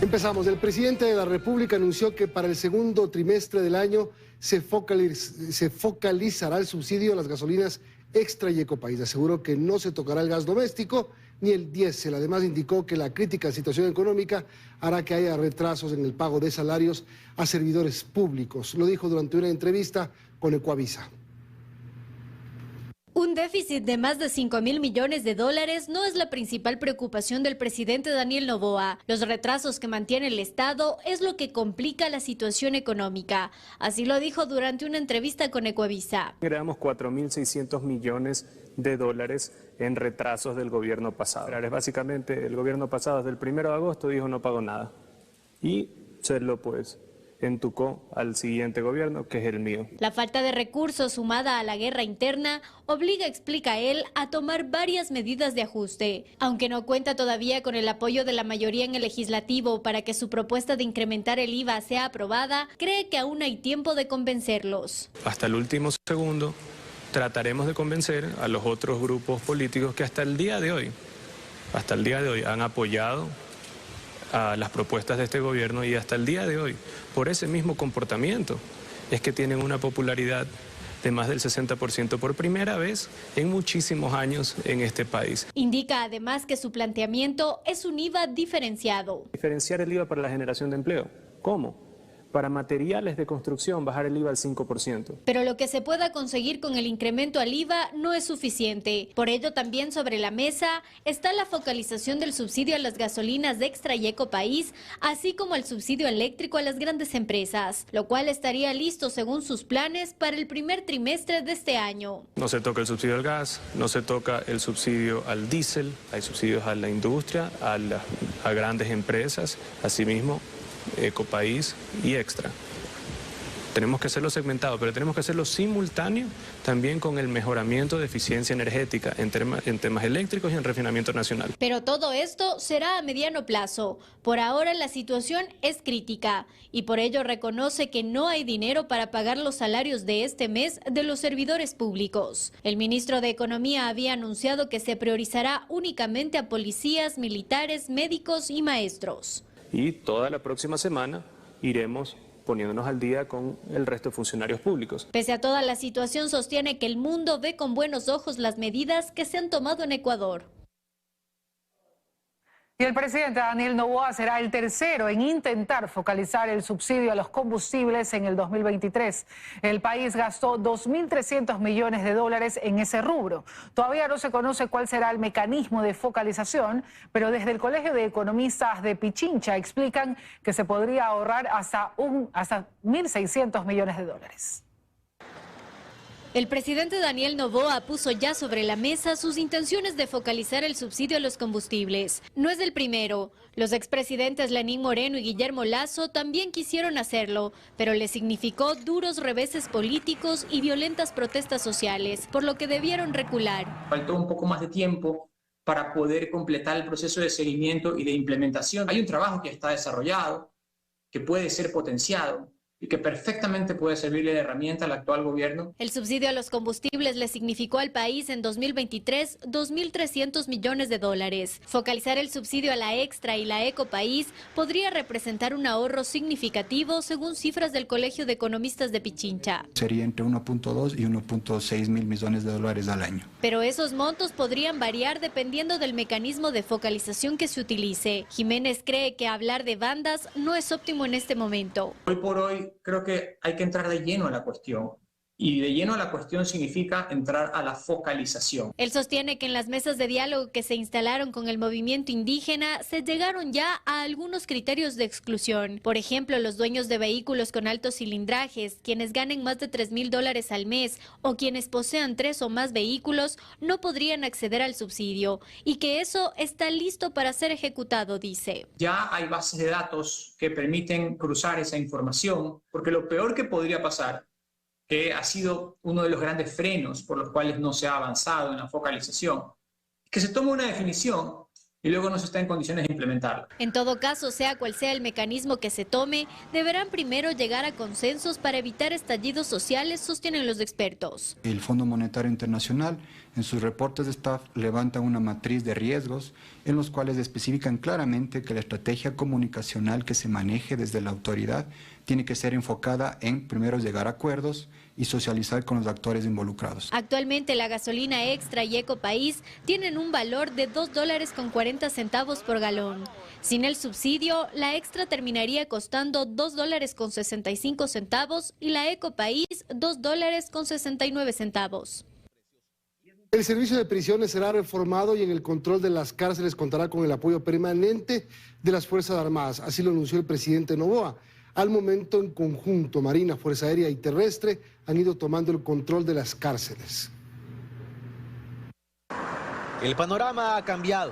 Empezamos. El presidente de la República anunció que para el segundo trimestre del año se focalizará el subsidio a las gasolinas extra y ecopaís. Aseguró que no se tocará el gas doméstico ni el diésel. Además indicó que la crítica situación económica hará que haya retrasos en el pago de salarios a servidores públicos. Lo dijo durante una entrevista con Ecuavisa. Un déficit de más de $5.000 millones no es la principal preocupación del presidente Daniel Noboa. Los retrasos que mantiene el Estado es lo que complica la situación económica. Así lo dijo durante una entrevista con Ecuavisa. Creamos $4.600 millones en retrasos del gobierno pasado. Básicamente el gobierno pasado desde el 1 de agosto dijo no pagó nada y se lo entucó al siguiente gobierno, que es el mío. La falta de recursos sumada a la guerra interna obliga, explica él, a tomar varias medidas de ajuste. Aunque no cuenta todavía con el apoyo de la mayoría en el legislativo para que su propuesta de incrementar el IVA sea aprobada, cree que aún hay tiempo de convencerlos. Hasta el último segundo trataremos de convencer a los otros grupos políticos que hasta el día de hoy han apoyado a las propuestas de este gobierno y hasta el día de hoy, por ese mismo comportamiento, es que tienen una popularidad de más del 60% por primera vez en muchísimos años en este país. Indica además que su planteamiento es un IVA diferenciado. Diferenciar el IVA para la generación de empleo. ¿Cómo? Para materiales de construcción, bajar el IVA al 5%. Pero lo que se pueda conseguir con el incremento al IVA no es suficiente. Por ello, también sobre la mesa está la focalización del subsidio a las gasolinas de extra y ecopaís, así como el subsidio eléctrico a las grandes empresas, lo cual estaría listo según sus planes para el primer trimestre de este año. No se toca el subsidio al gas, no se toca el subsidio al diésel, hay subsidios a la industria, a grandes empresas, asimismo Ecopaís y Extra. Tenemos que hacerlo segmentado, pero tenemos que hacerlo simultáneo también con el mejoramiento de eficiencia energética en temas eléctricos y en refinamiento nacional. Pero todo esto será a mediano plazo. Por ahora la situación es crítica y por ello reconoce que no hay dinero para pagar los salarios de este mes de los servidores públicos. El ministro de Economía había anunciado que se priorizará únicamente a policías, militares, médicos y maestros. Y toda la próxima semana iremos poniéndonos al día con el resto de funcionarios públicos. Pese a toda la situación, sostiene que el mundo ve con buenos ojos las medidas que se han tomado en Ecuador. Y el presidente Daniel Noboa será el tercero en intentar focalizar el subsidio a los combustibles en el 2023. El país gastó $2.300 millones en ese rubro. Todavía no se conoce cuál será el mecanismo de focalización, pero desde el Colegio de Economistas de Pichincha explican que se podría ahorrar hasta $1.600 millones. El presidente Daniel Noboa puso ya sobre la mesa sus intenciones de focalizar el subsidio a los combustibles. No es el primero. Los expresidentes Lenín Moreno y Guillermo Lasso también quisieron hacerlo, pero les significó duros reveses políticos y violentas protestas sociales, por lo que debieron recular. Faltó un poco más de tiempo para poder completar el proceso de seguimiento y de implementación. Hay un trabajo que está desarrollado, que puede ser potenciado y que perfectamente puede servirle de herramienta al actual gobierno. El subsidio a los combustibles le significó al país en 2023 $2.300 millones. Focalizar el subsidio a la Extra y la Ecopaís podría representar un ahorro significativo según cifras del Colegio de Economistas de Pichincha. Sería entre 1.2 y 1.6 mil millones de dólares al año. Pero esos montos podrían variar dependiendo del mecanismo de focalización que se utilice. Jiménez cree que hablar de bandas no es óptimo en este momento. Hoy por hoy creo que hay que entrar de lleno a la cuestión. Y de lleno a la cuestión significa entrar a la focalización. Él sostiene que en las mesas de diálogo que se instalaron con el movimiento indígena se llegaron ya a algunos criterios de exclusión. Por ejemplo, los dueños de vehículos con altos cilindrajes, quienes ganen más de $3.000 al mes o quienes posean 3 o más vehículos no podrían acceder al subsidio y que eso está listo para ser ejecutado, dice. Ya hay bases de datos que permiten cruzar esa información, porque lo peor que podría pasar, que ha sido uno de los grandes frenos por los cuales no se ha avanzado en la focalización, que se toma una definición y luego no se está en condiciones de implementarla. En todo caso, sea cual sea el mecanismo que se tome, deberán primero llegar a consensos para evitar estallidos sociales, sostienen los expertos. El Fondo Monetario Internacional en sus reportes de staff levantan una matriz de riesgos en los cuales especifican claramente que la estrategia comunicacional que se maneje desde la autoridad tiene que ser enfocada en primero llegar a acuerdos y socializar con los actores involucrados. Actualmente la gasolina extra y Ecopaís tienen un valor de $2.40 por galón. Sin el subsidio, la extra terminaría costando $2.65 y la Ecopaís $2.69. El servicio de prisiones será reformado y en el control de las cárceles contará con el apoyo permanente de las Fuerzas Armadas. Así lo anunció el presidente Noboa. Al momento, en conjunto, Marina, Fuerza Aérea y Terrestre han ido tomando el control de las cárceles. El panorama ha cambiado.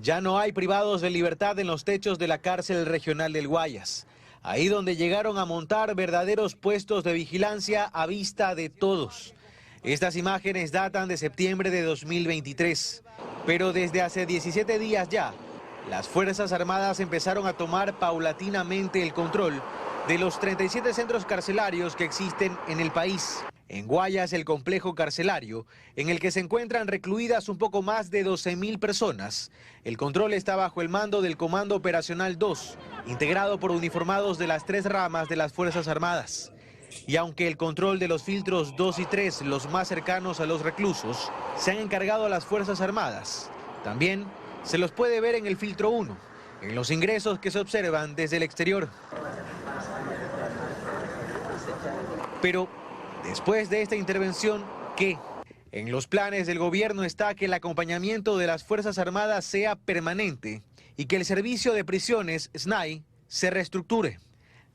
Ya no hay privados de libertad en los techos de la cárcel regional del Guayas. Ahí donde llegaron a montar verdaderos puestos de vigilancia a vista de todos. Estas imágenes datan de septiembre de 2023. Pero desde hace 17 días ya, las Fuerzas Armadas empezaron a tomar paulatinamente el control de los 37 centros carcelarios que existen en el país. En Guayas, el complejo carcelario, en el que se encuentran recluidas un poco más de 12.000 personas. El control está bajo el mando del Comando Operacional 2, integrado por uniformados de las 3 ramas de las Fuerzas Armadas. Y aunque el control de los filtros 2 y 3, los más cercanos a los reclusos, se han encargado a las Fuerzas Armadas, también se los puede ver en el filtro 1, en los ingresos que se observan desde el exterior. Pero después de esta intervención, ¿qué? En los planes del gobierno está que el acompañamiento de las Fuerzas Armadas sea permanente y que el servicio de prisiones, SNAI, se reestructure.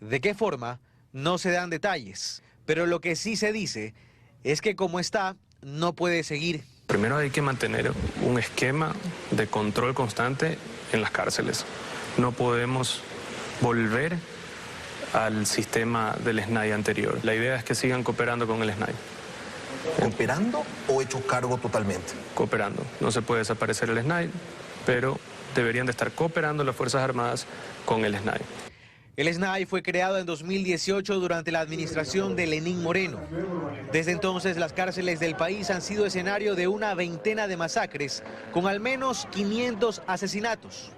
¿De qué forma? No se dan detalles, pero lo que sí se dice es que como está, no puede seguir. Primero hay que mantener un esquema de control constante en las cárceles. No podemos volver al sistema del SNAI anterior. La idea es que sigan cooperando con el SNAI. ¿Cooperando o hecho cargo totalmente? Cooperando. No se puede desaparecer el SNAI, pero deberían de estar cooperando las Fuerzas Armadas con el SNAI. El SNAI fue creado en 2018 durante la administración de Lenín Moreno. Desde entonces, las cárceles del país han sido escenario de una veintena de masacres, con al menos 500 asesinatos.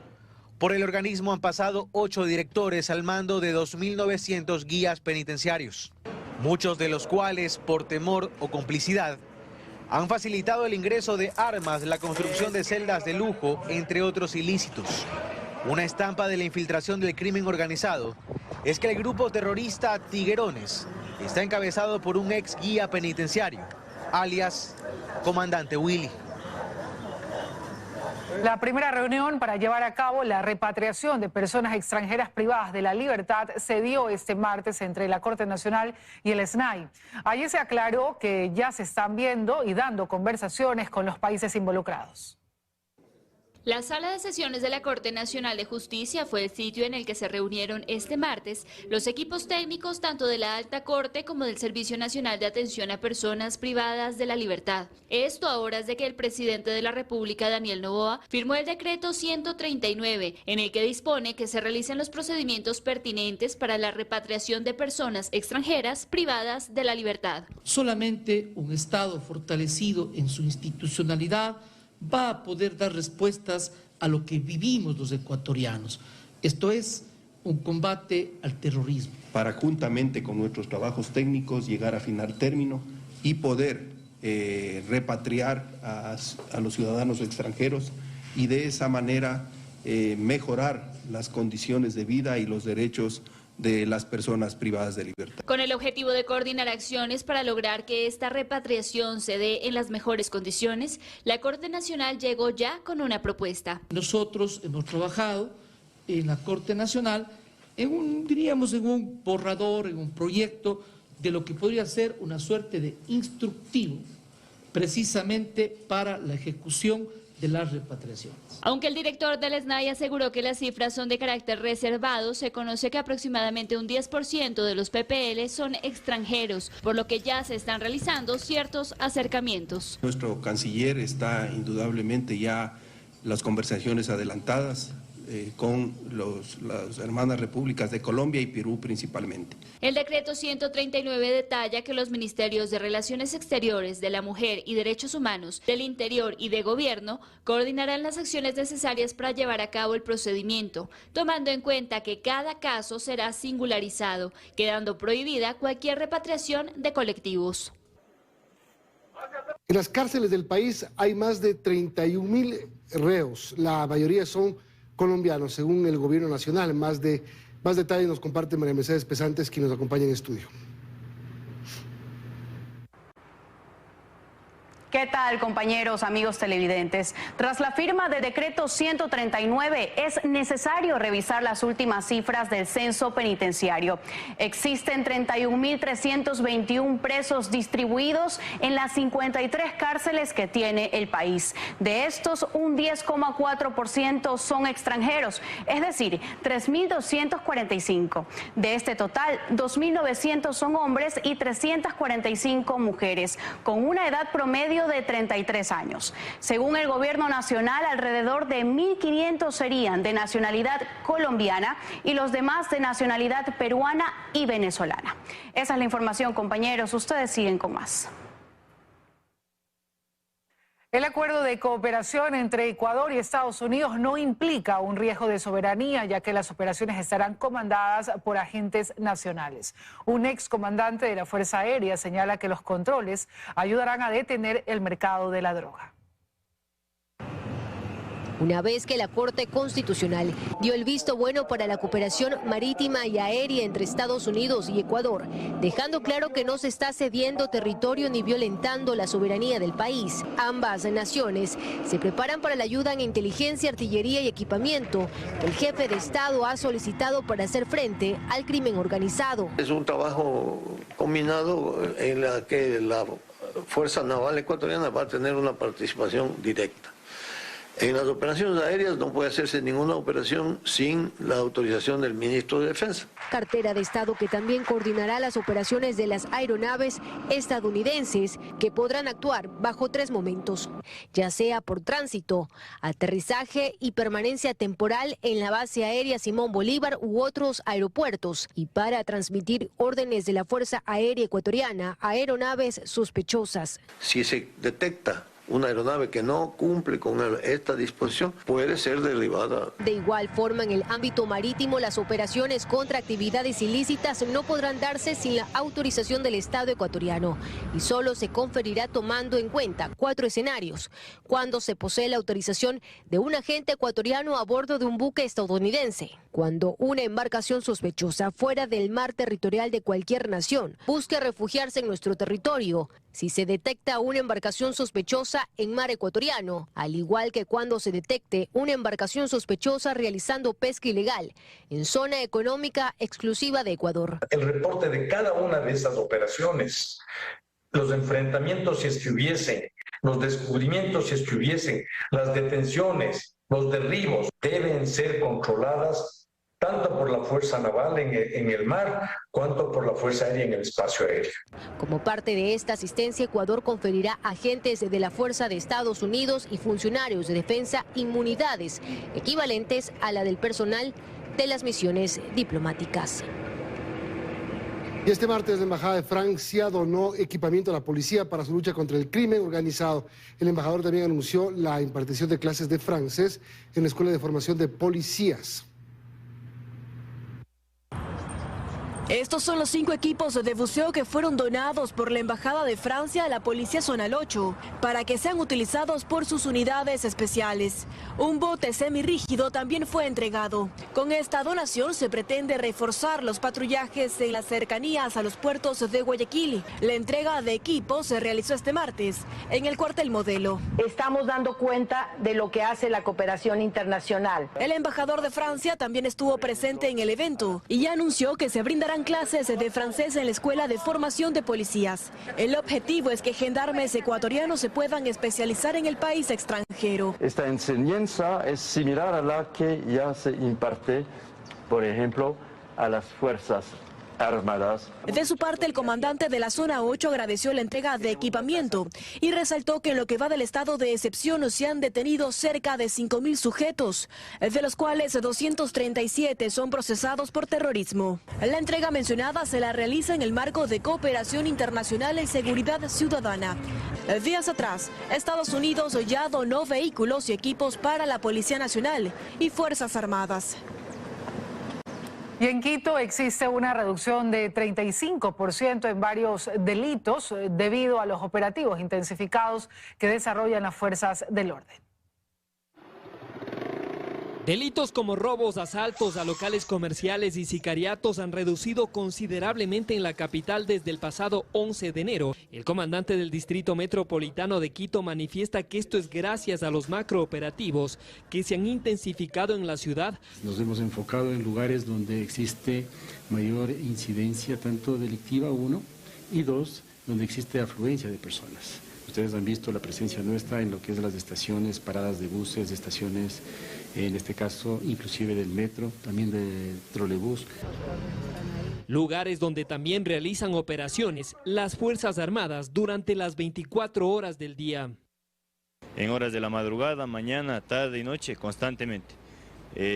Por el organismo han pasado 8 directores al mando de 2.900 guías penitenciarios, muchos de los cuales, por temor o complicidad, han facilitado el ingreso de armas, la construcción de celdas de lujo, entre otros ilícitos. Una estampa de la infiltración del crimen organizado es que el grupo terrorista Tiguerones está encabezado por un ex guía penitenciario, alias Comandante Willy. La primera reunión para llevar a cabo la repatriación de personas extranjeras privadas de la libertad se dio este martes entre la Corte Nacional y el SNAI. Allí se aclaró que ya se están viendo y dando conversaciones con los países involucrados. La sala de sesiones de la Corte Nacional de Justicia fue el sitio en el que se reunieron este martes los equipos técnicos tanto de la Alta Corte como del Servicio Nacional de Atención a Personas Privadas de la Libertad. Esto a horas de que el presidente de la República, Daniel Noboa, firmó el decreto 139, en el que dispone que se realicen los procedimientos pertinentes para la repatriación de personas extranjeras privadas de la libertad. Solamente un Estado fortalecido en su institucionalidad va a poder dar respuestas a lo que vivimos los ecuatorianos. Esto es un combate al terrorismo. Para juntamente con nuestros trabajos técnicos llegar a final término y poder repatriar a los ciudadanos extranjeros y de esa manera mejorar las condiciones de vida y los derechos de las personas privadas de libertad. Con el objetivo de coordinar acciones para lograr que esta repatriación se dé en las mejores condiciones, la Corte Nacional llegó ya con una propuesta. Nosotros hemos trabajado en la Corte Nacional en un borrador, en un proyecto de lo que podría ser una suerte de instructivo precisamente para la ejecución de las repatriaciones. Aunque el director del SNAI aseguró que las cifras son de carácter reservado, se conoce que aproximadamente un 10% de los PPL son extranjeros, por lo que ya se están realizando ciertos acercamientos. Nuestro canciller está indudablemente ya las conversaciones adelantadas, con las hermanas repúblicas de Colombia y Perú principalmente. El decreto 139 detalla que los ministerios de Relaciones Exteriores, de la Mujer y Derechos Humanos, del Interior y de Gobierno coordinarán las acciones necesarias para llevar a cabo el procedimiento, tomando en cuenta que cada caso será singularizado, quedando prohibida cualquier repatriación de colectivos. En las cárceles del país hay más de 31.000 reos. La mayoría son colombianos, según el gobierno nacional. Más detalles nos comparte María Mercedes Pesantes, quien nos acompaña en estudio. ¿Qué tal, compañeros, amigos televidentes? Tras la firma del decreto 139, es necesario revisar las últimas cifras del censo penitenciario. Existen 31.321 presos distribuidos en las 53 cárceles que tiene el país. De estos, un 10,4% son extranjeros, es decir, 3.245. De este total, 2.900 son hombres y 345 mujeres, con una edad promedio de 33 años. Según el gobierno nacional, alrededor de 1.500 serían de nacionalidad colombiana y los demás de nacionalidad peruana y venezolana. Esa es la información, compañeros. Ustedes siguen con más. El acuerdo de cooperación entre Ecuador y Estados Unidos no implica un riesgo de soberanía, ya que las operaciones estarán comandadas por agentes nacionales. Un excomandante de la Fuerza Aérea señala que los controles ayudarán a detener el mercado de la droga. Una vez que la Corte Constitucional dio el visto bueno para la cooperación marítima y aérea entre Estados Unidos y Ecuador, dejando claro que no se está cediendo territorio ni violentando la soberanía del país, ambas naciones se preparan para la ayuda en inteligencia, artillería y equipamiento que el jefe de Estado ha solicitado para hacer frente al crimen organizado. Es un trabajo combinado en la que la Fuerza Naval Ecuatoriana va a tener una participación directa. En las operaciones aéreas no puede hacerse ninguna operación sin la autorización del ministro de Defensa. Cartera de Estado que también coordinará las operaciones de las aeronaves estadounidenses que podrán actuar bajo 3 momentos, ya sea por tránsito, aterrizaje y permanencia temporal en la base aérea Simón Bolívar u otros aeropuertos, y para transmitir órdenes de la Fuerza Aérea Ecuatoriana a aeronaves sospechosas. Si se detecta una aeronave que no cumple con esta disposición, puede ser derribada. De igual forma, en el ámbito marítimo, las operaciones contra actividades ilícitas no podrán darse sin la autorización del Estado ecuatoriano y solo se conferirá tomando en cuenta 4 escenarios: cuando se posee la autorización de un agente ecuatoriano a bordo de un buque estadounidense, cuando una embarcación sospechosa fuera del mar territorial de cualquier nación busque refugiarse en nuestro territorio, si se detecta una embarcación sospechosa en mar ecuatoriano, al igual que cuando se detecte una embarcación sospechosa realizando pesca ilegal en zona económica exclusiva de Ecuador. El reporte de cada una de estas operaciones, los enfrentamientos si es que hubiesen, los descubrimientos si es que hubiesen, las detenciones, los derribos, deben ser controladas tanto por la Fuerza Naval en el mar, cuanto por la Fuerza Aérea en el espacio aéreo. Como parte de esta asistencia, Ecuador conferirá a agentes de la Fuerza de Estados Unidos y funcionarios de defensa inmunidades equivalentes a la del personal de las misiones diplomáticas. Y este martes la Embajada de Francia donó equipamiento a la policía para su lucha contra el crimen organizado. El embajador también anunció la impartición de clases de francés en la Escuela de Formación de Policías. Estos son los 5 equipos de buceo que fueron donados por la Embajada de Francia a la Policía Zonal 8 para que sean utilizados por sus unidades especiales. Un bote semirrígido también fue entregado. Con esta donación se pretende reforzar los patrullajes en las cercanías a los puertos de Guayaquil. La entrega de equipos se realizó este martes en el cuartel Modelo. Estamos dando cuenta de lo que hace la cooperación internacional. El embajador de Francia también estuvo presente en el evento y anunció que se brindarán clases de francés en la Escuela de Formación de Policías. El objetivo es que gendarmes ecuatorianos se puedan especializar en el país extranjero. Esta enseñanza es similar a la que ya se imparte, por ejemplo, a las fuerzas Armadas. De su parte, el comandante de la zona 8 agradeció la entrega de equipamiento y resaltó que en lo que va del estado de excepción se han detenido cerca de 5.000 sujetos, de los cuales 237 son procesados por terrorismo. La entrega mencionada se la realiza en el marco de cooperación internacional en seguridad ciudadana. Días atrás, Estados Unidos ya donó vehículos y equipos para la Policía Nacional y Fuerzas Armadas. Y en Quito existe una reducción de 35% en varios delitos debido a los operativos intensificados que desarrollan las fuerzas del orden. Delitos como robos, asaltos a locales comerciales y sicariatos han reducido considerablemente en la capital desde el pasado 11 de enero. El comandante del Distrito Metropolitano de Quito manifiesta que esto es gracias a los macrooperativos que se han intensificado en la ciudad. Nos hemos enfocado en lugares donde existe mayor incidencia tanto delictiva, 1, y 2, donde existe afluencia de personas. Ustedes han visto la presencia nuestra en lo que es las estaciones, paradas de buses, de estaciones, en este caso inclusive del metro, también de trolebús. Lugares donde también realizan operaciones las Fuerzas Armadas durante las 24 horas del día. En horas de la madrugada, mañana, tarde y noche, constantemente.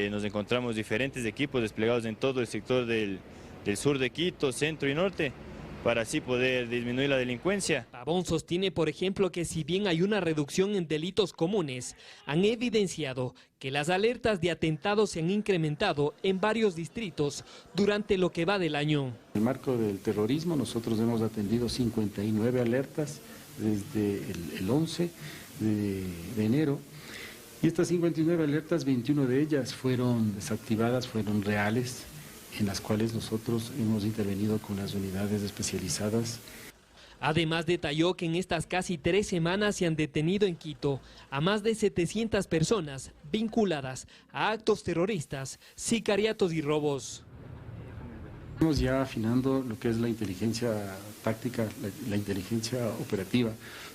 Nos encontramos diferentes equipos desplegados en todo el sector del sur de Quito, centro y norte, para así poder disminuir la delincuencia. Pavón sostiene, por ejemplo, que si bien hay una reducción en delitos comunes, han evidenciado que las alertas de atentados se han incrementado en varios distritos durante lo que va del año. En el marco del terrorismo nosotros hemos atendido 59 alertas desde el 11 de enero. Y estas 59 alertas, 21 de ellas fueron desactivadas, fueron reales, en las cuales nosotros hemos intervenido con las unidades especializadas. Además detalló que en estas casi 3 semanas se han detenido en Quito a más de 700 personas vinculadas a actos terroristas, sicariatos y robos. Estamos ya afinando lo que es la inteligencia táctica, la inteligencia operativa.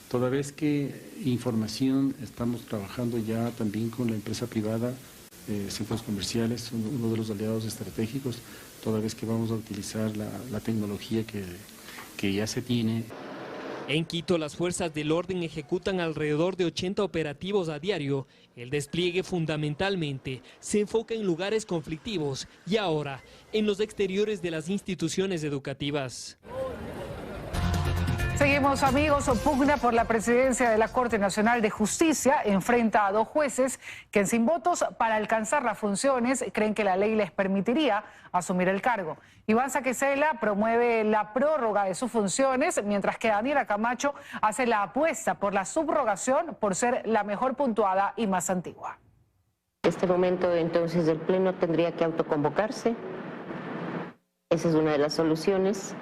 Toda vez que información estamos trabajando ya también con la empresa privada, centros comerciales, uno de los aliados estratégicos, toda vez que vamos a utilizar la tecnología que ya se tiene. En Quito, las fuerzas del orden ejecutan alrededor de 80 operativos a diario. El despliegue fundamentalmente se enfoca en lugares conflictivos y ahora en los exteriores de las instituciones educativas. Seguimos, amigos. Pugna por la presidencia de la Corte Nacional de Justicia enfrenta a 2 jueces que sin votos para alcanzar las funciones creen que la ley les permitiría asumir el cargo. Iván Saquicela promueve la prórroga de sus funciones, mientras que Daniela Camacho hace la apuesta por la subrogación por ser la mejor puntuada y más antigua. En este momento, entonces, el Pleno tendría que autoconvocarse. Esa es una de las soluciones.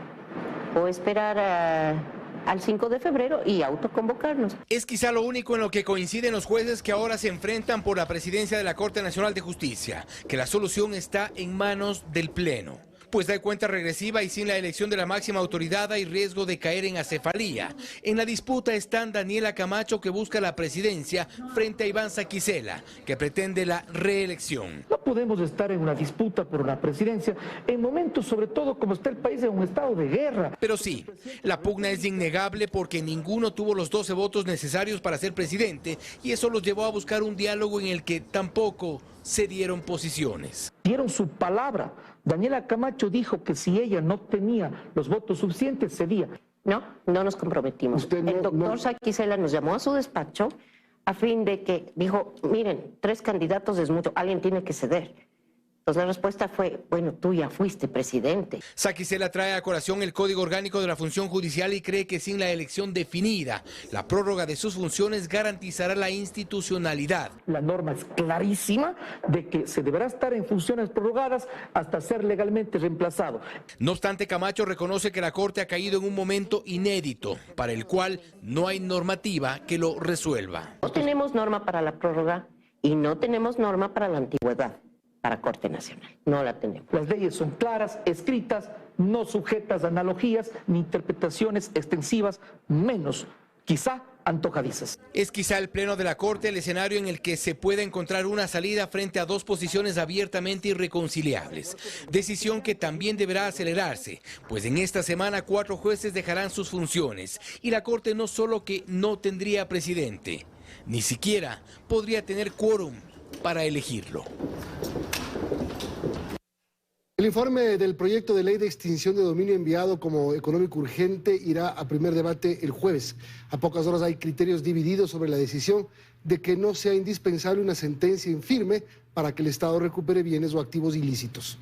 O esperar al 5 de febrero y autoconvocarnos. Es quizá lo único en lo que coinciden los jueces que ahora se enfrentan por la presidencia de la Corte Nacional de Justicia, que la solución está en manos del Pleno. Pues hay cuenta regresiva y sin la elección de la máxima autoridad hay riesgo de caer en acefalía. En la disputa están Daniela Camacho, que busca la presidencia, frente a Iván Saquicela, que pretende la reelección. No podemos estar en una disputa por la presidencia en momentos, sobre todo como está el país, en un estado de guerra. Pero sí, la pugna es innegable porque ninguno tuvo los 12 votos necesarios para ser presidente y eso los llevó a buscar un diálogo en el que tampoco se dieron posiciones. Dieron su palabra. Daniela Camacho dijo que si ella no tenía los votos suficientes, cedía. No nos comprometimos. El doctor Saquicela nos llamó a su despacho a fin de que dijo, miren, 3 candidatos es mucho, alguien tiene que ceder. Entonces la respuesta fue, bueno, tú ya fuiste presidente. Saquicela trae a colación el Código Orgánico de la Función Judicial y cree que sin la elección definida, la prórroga de sus funciones garantizará la institucionalidad. La norma es clarísima de que se deberá estar en funciones prorrogadas hasta ser legalmente reemplazado. No obstante, Camacho reconoce que la Corte ha caído en un momento inédito, para el cual no hay normativa que lo resuelva. No tenemos norma para la prórroga y no tenemos norma para la antigüedad. Para Corte Nacional, no la tenemos. Las leyes son claras, escritas, no sujetas a analogías ni interpretaciones extensivas, menos, quizá, antojadizas. Es quizá el Pleno de la Corte el escenario en el que se puede encontrar una salida frente a dos posiciones abiertamente irreconciliables. Decisión que también deberá acelerarse, pues en esta semana 4 jueces dejarán sus funciones y la Corte no solo que no tendría presidente, ni siquiera podría tener quórum para elegirlo. El informe del proyecto de ley de extinción de dominio enviado como económico urgente irá a primer debate el jueves. A pocas horas hay criterios divididos sobre la decisión de que no sea indispensable una sentencia en firme para que el Estado recupere bienes o activos ilícitos.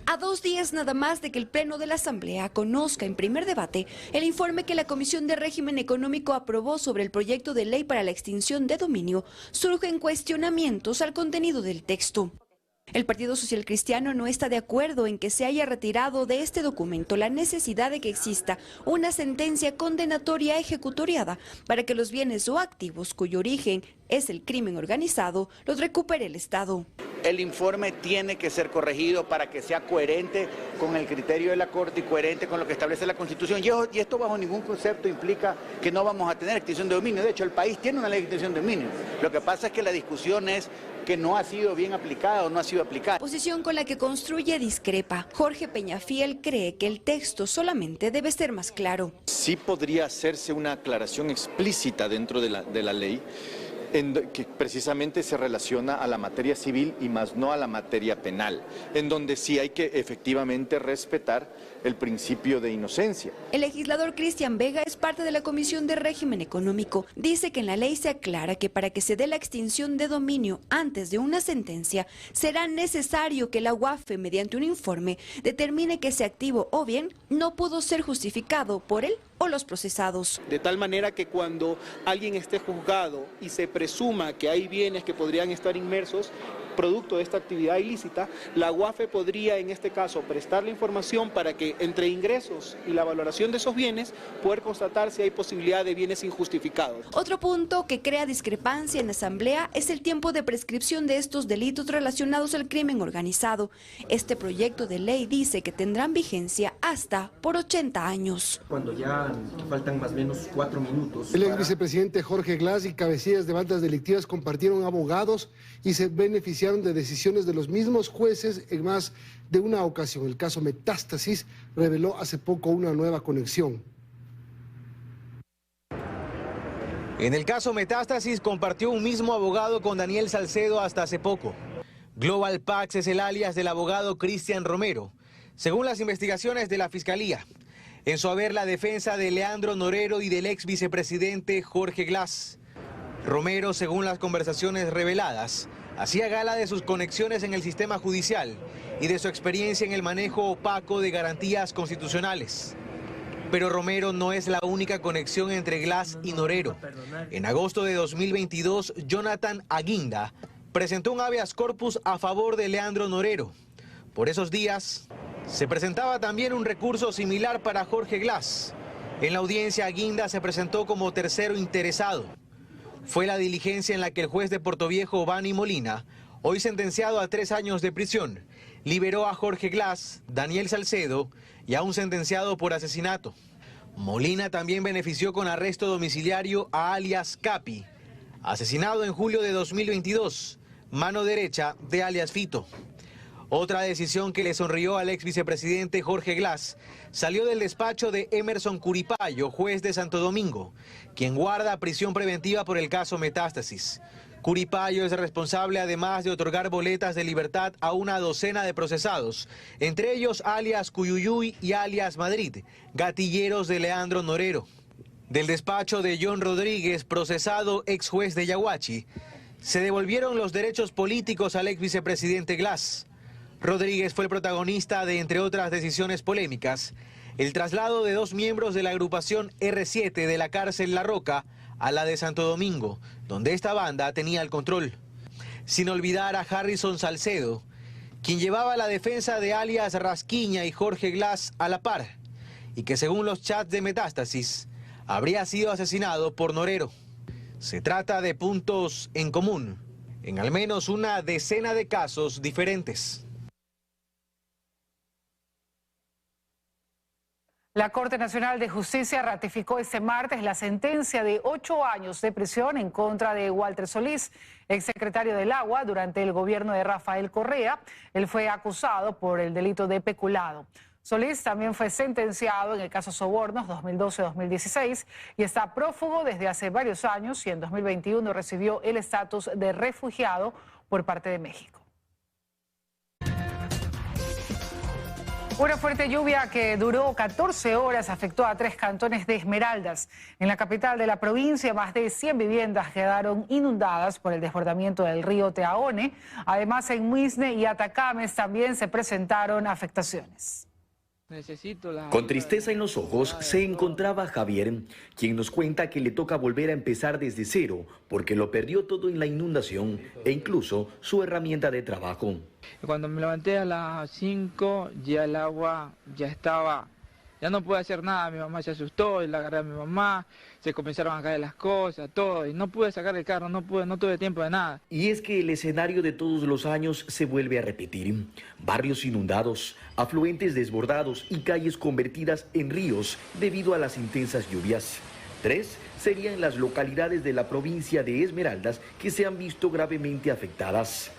A 2 días nada más de que el Pleno de la Asamblea conozca en primer debate el informe que la Comisión de Régimen Económico aprobó sobre el proyecto de ley para la extinción de dominio, surgen cuestionamientos al contenido del texto. El Partido Social Cristiano no está de acuerdo en que se haya retirado de este documento la necesidad de que exista una sentencia condenatoria ejecutoriada para que los bienes o activos cuyo origen es el crimen organizado los recupere el Estado. El informe tiene que ser corregido para que sea coherente con el criterio de la Corte y coherente con lo que establece la Constitución. Y esto bajo ningún concepto implica que no vamos a tener extinción de dominio. De hecho, el país tiene una ley de extinción de dominio. Lo que pasa es que la discusión es que no ha sido bien aplicada o no ha sido aplicada. Posición con la que Construye discrepa. Jorge Peñafiel cree que el texto solamente debe ser más claro. Sí podría hacerse una aclaración explícita dentro de la ley, que precisamente se relaciona a la materia civil y más no a la materia penal, en donde sí hay que efectivamente respetar el principio de inocencia. El legislador Cristian Vega es parte de la Comisión de Régimen Económico. Dice que en la ley se aclara que para que se dé la extinción de dominio antes de una sentencia, será necesario que la UAFE, mediante un informe, determine que ese activo o bien no pudo ser justificado por él o los procesados. De tal manera que cuando alguien esté juzgado y se presuma que hay bienes que podrían estar inmersos producto de esta actividad ilícita, la UAFE podría en este caso prestar la información para que entre ingresos y la valoración de esos bienes poder constatar si hay posibilidad de bienes injustificados. Otro punto que crea discrepancia en la Asamblea es el tiempo de prescripción de estos delitos relacionados al crimen organizado. Este proyecto de ley dice que tendrán vigencia hasta por 80 años. Cuando ya faltan más o menos 4 minutos. El ex vicepresidente Jorge Glass y cabecillas de bandas delictivas compartieron abogados y se beneficiaron de decisiones de los mismos jueces en más de una ocasión. El caso Metástasis reveló hace poco una nueva conexión. En el caso Metástasis compartió un mismo abogado con Daniel Salcedo hasta hace poco. Global Pax es el alias del abogado Cristian Romero, según las investigaciones de la Fiscalía. En su haber la defensa de Leandro Norero y del ex vicepresidente Jorge Glass. Romero, según las conversaciones reveladas, hacía gala de sus conexiones en el sistema judicial y de su experiencia en el manejo opaco de garantías constitucionales. Pero Romero no es la única conexión entre Glass y Norero. En agosto de 2022, Jonathan Aguinda presentó un habeas corpus a favor de Leandro Norero. Por esos días, se presentaba también un recurso similar para Jorge Glass. En la audiencia, Aguinda se presentó como tercero interesado. Fue la diligencia en la que el juez de Portoviejo, Bani Molina, hoy sentenciado a 3 años de prisión, liberó a Jorge Glass, Daniel Salcedo y a un sentenciado por asesinato. Molina también benefició con arresto domiciliario a alias Capi, asesinado en julio de 2022, mano derecha de alias Fito. Otra decisión que le sonrió al ex vicepresidente Jorge Glass salió del despacho de Emerson Curipayo, juez de Santo Domingo, quien guarda prisión preventiva por el caso Metástasis. Curipayo es responsable además de otorgar boletas de libertad a una docena de procesados, entre ellos alias Cuyuyuy y alias Madrid, gatilleros de Leandro Norero. Del despacho de John Rodríguez, procesado ex juez de Yaguachi, se devolvieron los derechos políticos al ex vicepresidente Glass. Rodríguez fue el protagonista de, entre otras decisiones polémicas, el traslado de 2 miembros de la agrupación R7 de la cárcel La Roca a la de Santo Domingo, donde esta banda tenía el control. Sin olvidar a Harrison Salcedo, quien llevaba la defensa de alias Rasquiña y Jorge Glass a la par, y que según los chats de Metástasis, habría sido asesinado por Norero. Se trata de puntos en común, en al menos una decena de casos diferentes. La Corte Nacional de Justicia ratificó este martes la sentencia de 8 años de prisión en contra de Walter Solís, exsecretario del Agua durante el gobierno de Rafael Correa. Él fue acusado por el delito de peculado. Solís también fue sentenciado en el caso Sobornos 2012-2016 y está prófugo desde hace varios años y en 2021 recibió el estatus de refugiado por parte de México. Una fuerte lluvia que duró 14 horas afectó a 3 cantones de Esmeraldas. En la capital de la provincia, más de 100 viviendas quedaron inundadas por el desbordamiento del río Teaone. Además, en Muisne y Atacames también se presentaron afectaciones. Con tristeza en los ojos se encontraba Javier, quien nos cuenta que le toca volver a empezar desde cero porque lo perdió todo en la inundación e incluso su herramienta de trabajo. Cuando me levanté a las 5 ya el agua ya estaba, ya no pude hacer nada, mi mamá se asustó y la agarré a mi mamá, se comenzaron a caer las cosas, todo, y no pude sacar el carro, no tuve tiempo de nada. Y es que el escenario de todos los años se vuelve a repetir. Barrios inundados, afluentes desbordados y calles convertidas en ríos debido a las intensas lluvias. 3 serían las localidades de la provincia de Esmeraldas que se han visto gravemente afectadas.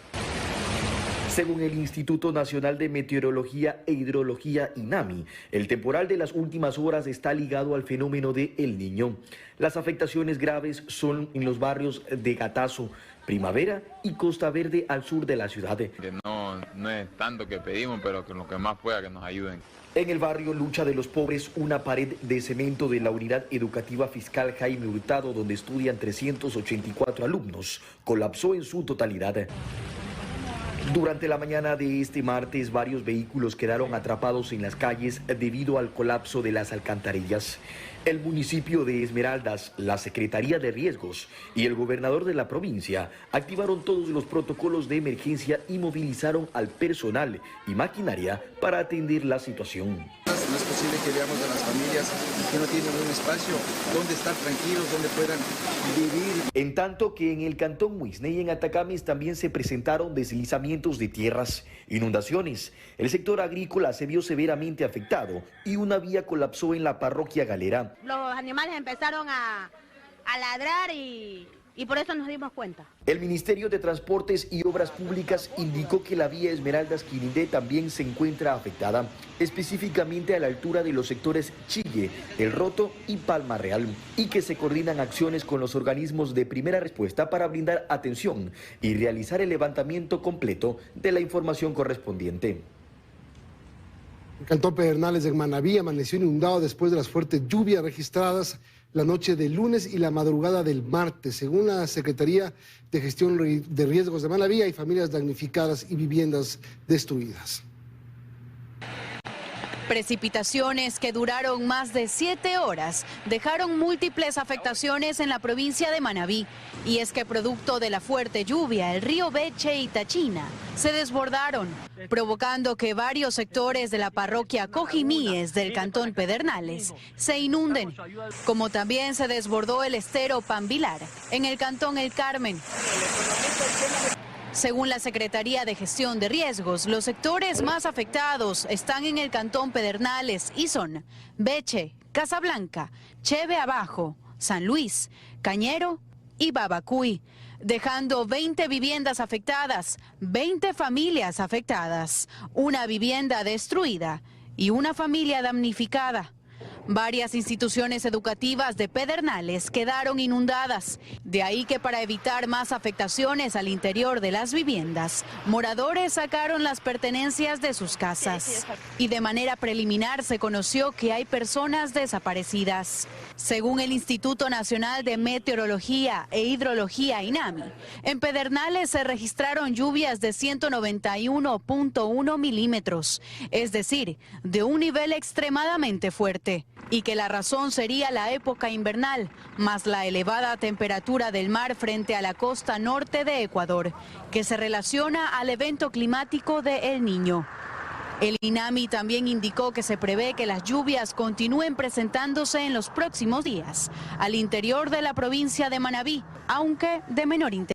Según el Instituto Nacional de Meteorología e Hidrología, INAMI, el temporal de las últimas horas está ligado al fenómeno de El Niño. Las afectaciones graves son en los barrios de Gatazo, Primavera y Costa Verde al sur de la ciudad. No es tanto que pedimos, pero que lo que más pueda que nos ayuden. En el barrio Lucha de los Pobres, una pared de cemento de la Unidad Educativa Fiscal Jaime Hurtado, donde estudian 384 alumnos, colapsó en su totalidad. Durante la mañana de este martes, varios vehículos quedaron atrapados en las calles debido al colapso de las alcantarillas. El municipio de Esmeraldas, la Secretaría de Riesgos y el gobernador de la provincia activaron todos los protocolos de emergencia y movilizaron al personal y maquinaria para atender la situación. No es posible que veamos a las familias que no tienen un espacio donde estar tranquilos, donde puedan vivir. En tanto que en el cantón Muisne y en Atacames también se presentaron deslizamientos de tierras, inundaciones. El sector agrícola se vio severamente afectado y una vía colapsó en la parroquia Galera. Los animales empezaron a ladrar y por eso nos dimos cuenta. El Ministerio de Transportes y Obras Públicas indicó que la vía Esmeraldas-Quirindé también se encuentra afectada, específicamente a la altura de los sectores Chille, El Roto y Palma Real, y que se coordinan acciones con los organismos de primera respuesta para brindar atención y realizar el levantamiento completo de la información correspondiente. El cantón Pedernales de Manabí amaneció inundado después de las fuertes lluvias registradas la noche del lunes y la madrugada del martes. Según la Secretaría de Gestión de Riesgos de Manabí, hay familias damnificadas y viviendas destruidas. Precipitaciones que duraron más de 7 horas dejaron múltiples afectaciones en la provincia de Manabí. Y es que producto de la fuerte lluvia, el río Beche y Tachina se desbordaron, provocando que varios sectores de la parroquia Cojimíes del cantón Pedernales se inunden, como también se desbordó el estero Pambilar en el cantón El Carmen. Según la Secretaría de Gestión de Riesgos, los sectores más afectados están en el cantón Pedernales y son Beche, Casablanca, Cheve Abajo, San Luis, Cañero y Babacuy, dejando 20 viviendas afectadas, 20 familias afectadas, una vivienda destruida y una familia damnificada. Varias instituciones educativas de Pedernales quedaron inundadas. De ahí que para evitar más afectaciones al interior de las viviendas, moradores sacaron las pertenencias de sus casas. Y de manera preliminar se conoció que hay personas desaparecidas. Según el Instituto Nacional de Meteorología e Hidrología, INAMI, en Pedernales se registraron lluvias de 191.1 milímetros, es decir, de un nivel extremadamente fuerte. Y que la razón sería la época invernal, más la elevada temperatura del mar frente a la costa norte de Ecuador, que se relaciona al evento climático de El Niño. El INAMI también indicó que se prevé que las lluvias continúen presentándose en los próximos días al interior de la provincia de Manabí, aunque de menor intensidad.